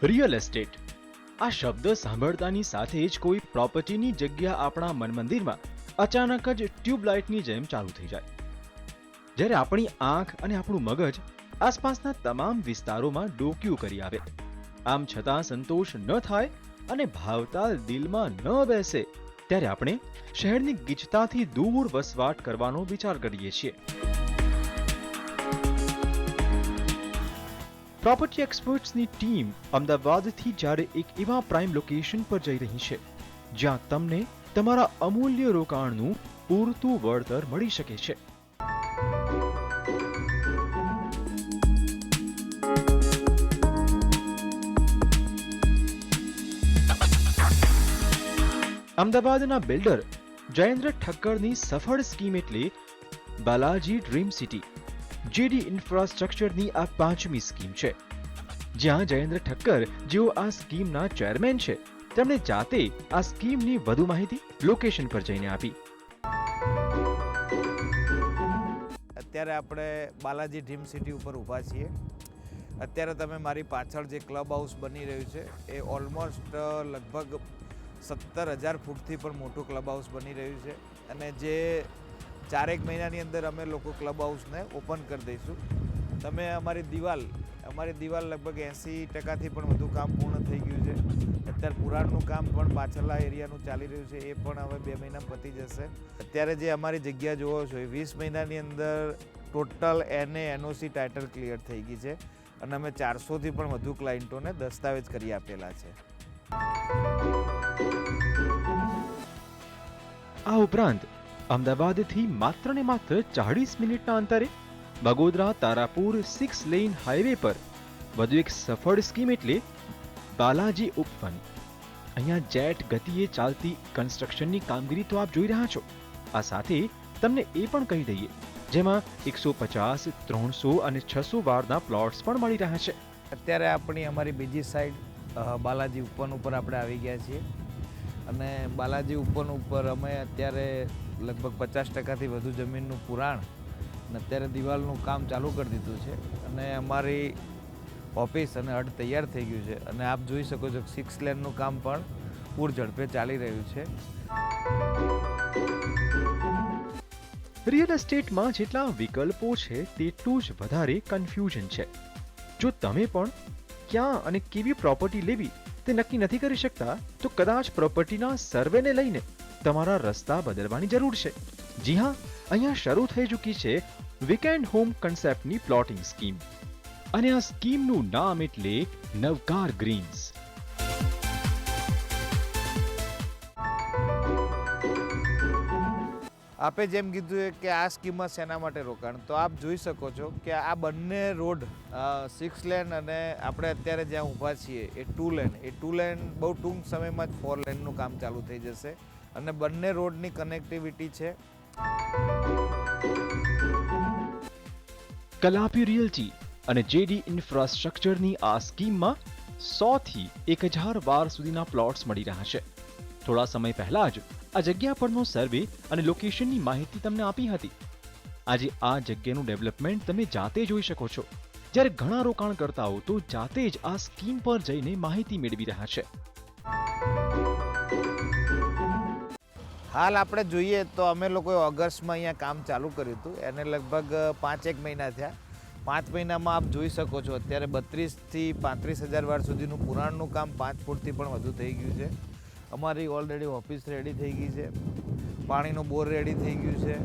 Real estate આ શબ્દ સાંભળતાની સાથે જ કોઈ પ્રોપર્ટીની જગ્યા આપણા મનમંદિરમાં અચાનક જ ટ્યુબલાઇટની જેમ ચાલુ થઈ જાય, જ્યારે આપણી આંખ અને આપણું મગજ આસપાસના તમામ વિસ્તારોમાં ડોકિયું કરી આવે, આમ છતાં સંતોષ ન થાય અને ભાવતાલ દિલમાં ન બેસે, ત્યારે આપણે શહેરની ગીચતાથી દૂર વસવાટ કરવાનો વિચાર કરીએ છીએ. પ્રોપર્ટી એક્સપર્ટ્સની ટીમ અમદાવાદથી જ્યારે એક એવા પ્રાઇમ લોકેશન પર જઈ રહી છે જ્યાં તમને તમારા અમૂલ્ય રોકાણનું પૂરતું વળતર મળી શકે છે. અમદાવાદના બિલ્ડર જયેન્દ્ર ઠક્કરની સફળ સ્કીમ એટલે બાલાજી ડ્રીમ સિટી. જેડી ઇન્ફ્રાસ્ટ્રક્ચરની આ 5મી સ્કીમ છે, જ્યાં જયેન્દ્ર ઠક્કર જેઓ આ સ્કીમના ચેરમેન છે, તેમણે જાતે આ સ્કીમની વધુ માહિતી લોકેશન પર જઈને આપી. અત્યારે આપણે બાલાજી ડ્રીમ સિટી ઉપર ઊભા છીએ. અત્યારે તમે મારી પાછળ જે ક્લબ હાઉસ બની રહ્યું છે એ ઓલમોસ્ટ લગભગ 17,000 ફૂટથી પણ મોટું ક્લબ હાઉસ બની રહ્યું છે, અને જે 4 મહિનાની અંદર અમે લોકો ક્લબ હાઉસને ઓપન કરી દઈશું. તમે અમારી દિવાલ લગભગ 80%થી પણ વધુ કામ પૂર્ણ થઈ ગયું છે. અત્યારે પુરાણનું કામ પણ પાછળના એરિયાનું ચાલી રહ્યું છે, એ પણ હવે 2 મહિનામાં પતી જશે. અત્યારે જે અમારી જગ્યા જોવો છો એ 20 મહિનાની અંદર ટોટલ NOC ટાઇટલ ક્લિયર થઈ ગઈ છે, અને અમે 400થી પણ વધુ ક્લાયન્ટોને દસ્તાવેજ કરી આપેલા છે. આ ઉપરાંત અમદાવાદથી માત્ર ને માત્ર 40 મિનિટના અંતરે બગોદરા તારાપુર 6 લેન હાઈવે પર વધુ એક સફળ સ્કીમ એટલે બાલાજી ઉપવન. અહીંયા જેટ ગતિએ ચાલતી કન્સ્ટ્રક્શનની કામગીરી તો આપ જોઈ રહ્યા છો. આ સાથે તમને એ પણ કહી દઈએ, જેમાં 150, 300 અને 600 વારના પ્લોટ્સ પણ મળી રહ્યા છે. અત્યારે અમારી બીજી સાઈડ બાલાજી ઉપવન ઉપર આપણે આવી ગયા છીએ, અને બાલાજી ઉપવન ઉપર અમે અત્યારે લગભગ 50%થી વધુ જમીનનું પુરાણ અને અત્યારે દિવાલનું કામ ચાલુ કરી દીધું છે, અને અમારી ઓફિસ અને હડ તૈયાર થઈ ગયું છે, અને આપ જોઈ શકો છો 6 લેનનું કામ પણ પૂર ઝડપે ચાલી રહ્યું છે. રિયલ એસ્ટેટમાં જેટલા વિકલ્પો છે તેટલું જ વધારે કન્ફ્યુઝન છે. જો તમે પણ ક્યાં અને કેવી પ્રોપર્ટી લેવી તે નક્કી નથી કરી શકતા, તો કદાચ પ્રોપર્ટીના સર્વેને લઈને તમારા રસ્તા બદલવાની જરૂર છે. જી હા, અહીંયા શરૂ થઈ ચૂકી છે વીકેન્ડ હોમ કન્સેપ્ટની પ્લોટિંગ સ્કીમ, અને આ સ્કીમનું નામ એટલે નવકાર ગ્રીન્સ. આપે જેમ કીધું કે આ સ્કીમમાં શેના માટે રોકાણ, તો આપ જોઈ શકો છો કે આ બંને રોડ 6 લેન અને આપણે અત્યારે જ્યાં ઊભા છીએ એ 2 લેન, એ 2 લેન બહુ ટૂંક સમયમાં જ 4 લેનનું કામ ચાલુ થઈ જશે, અને બંને રોડની કનેક્ટિવિટી છે. કલાપી રિયલ્ટી અને જેડી ઇન્ફ્રાસ્ટ્રક્ચરની આ સ્કીમમાં 100થી 1000 વાર સુધીના પ્લોટ્સ મળી રહ્યા છે. થોડા સમય પહેલા જ આ જગ્યા પરનો સર્વે અને લોકેશનની માહિતી તમને આપી હતી. આજે આ જગ્યાનું ડેવલપમેન્ટ તમે જાતે જોઈ શકો છો, જ્યારે ઘણા રોકાણકર્તાઓ તો જાતે જ આ સ્કીમ પર જઈને માહિતી મેળવી રહ્યા છે. હાલ આપણે જોઈએ તો અમે લોકોએ ઓગસ્ટમાં અહીંયા કામ ચાલુ કર્યું હતું, એને લગભગ 5-1 મહિના થયા. 5 મહિનામાં આપ જોઈ શકો છો અત્યારે 32થી 35,000 વાર સુધીનું પુરાણનું કામ 5 ફૂટથી પણ વધુ થઈ ગયું છે. અમારી ઓલરેડી ઓફિસ રેડી થઈ ગઈ છે, પાણીનું બોર રેડી થઈ ગયું છે,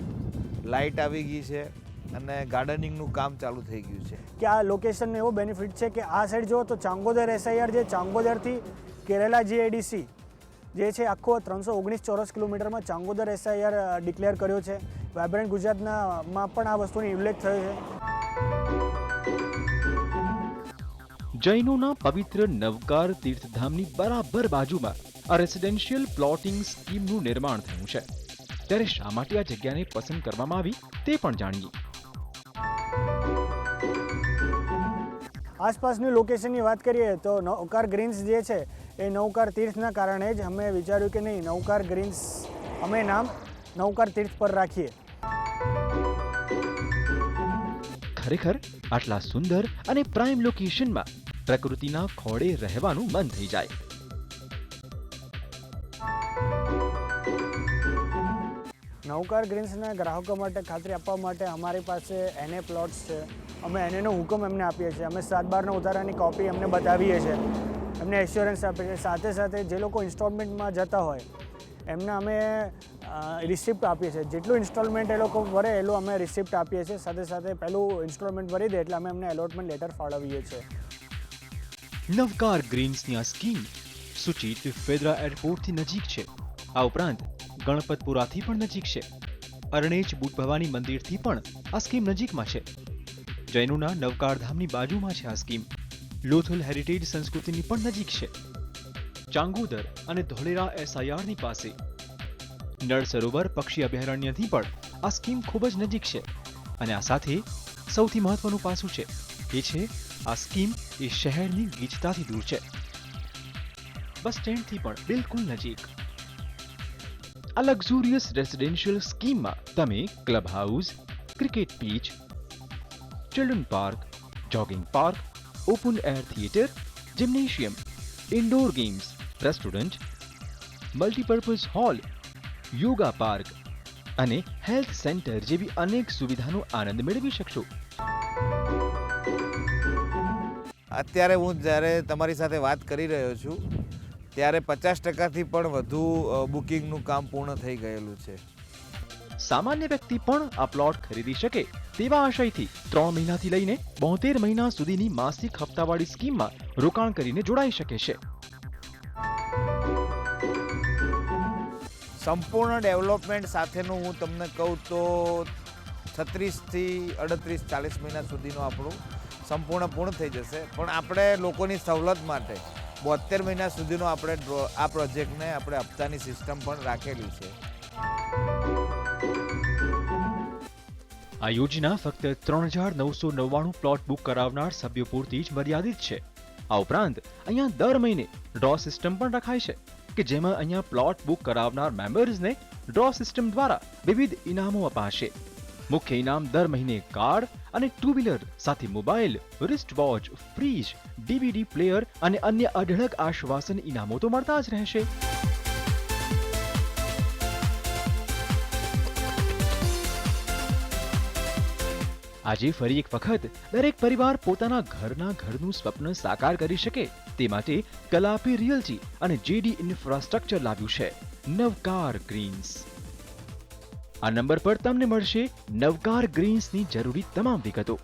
લાઇટ આવી ગઈ છે, અને ગાર્ડનિંગનું કામ ચાલુ થઈ ગયું છે. કે આ લોકેશનનો એવો બેનિફિટ છે કે આ સાઈડ જુઓ તો ચાંગોદર SIR, જે ચાંગોદરથી કેરેલા GIDC જે છે આખો 319 ચોરસ કિલોમીટરમાં ચાંગોદર SIR ડિક્લેર કર્યો છે. વાઇબ્રન્ટ ગુજરાતમાં પણ આ વસ્તુનો ઉલ્લેખ થયો છે. જૈનોના પવિત્ર નવકાર તીર્થધામની બરાબર બાજુમાં આ રેસિડેન્શિયલ પ્લોટિંગ સ્કીમનું નિર્માણ થયું છે, ત્યારે શા માટે આ જગ્યાને પસંદ કરવામાં આવી તે પણ જાણીએ. આસપાસની લોકેશનની વાત કરીએ તો નવકાર ગ્રીન્સ જે છે એ નવકાર તીર્થના કારણે જ અમે વિચાર્યું કે નહીં, નવકાર ગ્રીન્સ અમે નામ નવકાર તીર્થ પર રાખીએ. ખરેખર આટલા સુંદર અને પ્રાઇમ લોકેશનમાં પ્રકૃતિના ખોળે રહેવાનું મન થઈ જાય. નવકાર ગ્રીન્સના ગ્રાહકો માટે ખાતરી આપવા માટે અમારી પાસે એને પ્લોટ્સ છે. અમે એનેનો હુકમ એમને આપીએ છીએ. અમે 7/12 ઉતારાની કોપી એમને બતાવીએ છીએ, એમને એશ્યોરન્સ આપીએ છીએ. સાથે સાથે જે લોકો ઇન્સ્ટોલમેન્ટમાં જતા હોય એમને અમે રિસિપ્ટ આપીએ છીએ. જેટલું ઇન્સ્ટોલમેન્ટ એ લોકો ભરે એટલું અમે રિસિપ્ટ આપીએ છીએ. સાથે સાથે પહેલું ઇન્સ્ટોલમેન્ટ ભરી દે એટલે અમે એમને એલોટમેન્ટ લેટર ફાળવીએ છીએ. નવકાર ગ્રીન્સની આ સ્કીમ સુચિત ફેદરા એરપોર્ટથી નજીક છે. આ ઉપરાંત ગણપતપુરાથી પણ નજીક છે. અરણેજ બુટ ભવાની મંદિરથી પણ આ સ્કીમ નજીકમાં છે. જૈનોના નવકાર ધામની બાજુમાં છે આ સ્કીમ. લોથલ હેરિટેજ સંસ્કૃતિની પણ નજીક છે. ચાંગોદર અને ધોલેરા SIRની પાસે. નળ સરોવર પક્ષી અભયારણ્યથી પણ આ સ્કીમ ખૂબ જ નજીક છે. અને આ સાથે સૌથી મહત્વનું પાસું છે એ છે આ સ્કીમ એ શહેરની ગીચતાથી દૂર છે. બસ સ્ટેન્ડથી પણ બિલકુલ નજીક. આ લક્ઝુરિયસ રેસિડેન્શિયલ સ્કીમમાં તમે club house, cricket pitch, children park, jogging park, open air theatre, gymnasium, indoor games, restaurant, multipurpose hall, yoga park અને હેલ્થ સેન્ટર જેવી અનેક સુવિધાનો આનંદ મેળવી શકશો. અત્યારે હું જ્યારે તમારી સાથે વાત કરી રહ્યો છું ત્યારે 50%થી પણ વધુ બુકિંગનું કામ પૂર્ણ થઈ ગયેલું છે. સામાન્ય વ્યક્તિ પણ આ પ્લોટ ખરીદી શકે તેવા આશયથી 3 મહિનાથી લઈને 72 મહિના સુધીની માસિક હપ્તાવાળી સ્કીમમાં રોકાણ કરીને જોડાઈ શકે છે. સંપૂર્ણ ડેવલપમેન્ટ સાથેનું હું તમને કહું તો 36થી 38, 40 મહિના સુધીનું આપણું સંપૂર્ણ પૂર્ણ થઈ જશે. પણ આપણે લોકોની સવલત માટે 72 મહિના સુધીનો આપણે આ પ્રોજેક્ટને આપણે હપ્તાની સિસ્ટમ પણ રાખેલી છે. આ યોજના ફક્ત 3,999 પ્લોટ બુક કરાવનાર સભ્યો પૂરતી જ મર્યાદિત છે. આ ઉપરાંત અહીંયા દર મહિને ડ્રો સિસ્ટમ પણ રખાય છે કે જેમાં અહીંયા પ્લોટ બુક કરાવનાર મેમ્બર્સને ડ્રો સિસ્ટમ દ્વારા વિવિધ ઇનામો અપાશે. મુખ્ય ઇનામ દર મહિને કાર અને 2 વ્હીલર સાથે mobile, wrist watch, fridge, DVD player અને અન્ય અઢળક આશ્વાસન ઇનામો તો મળતા જ રહેશે. આજે ફરી એક વખત દરેક પરિવાર પોતાના ઘરનું સ્વપ્ન સાકાર કરી શકે તે માટે કલાપી રિયલ્ટી અને JD ઇન્ફ્રાસ્ટ્રક્ચર લાવ્યું છે નવકાર ગ્રીન્સ. આ નંબર પર તમને મળશે નવકાર ગ્રીન્સની જરૂરી તમામ વિગતો.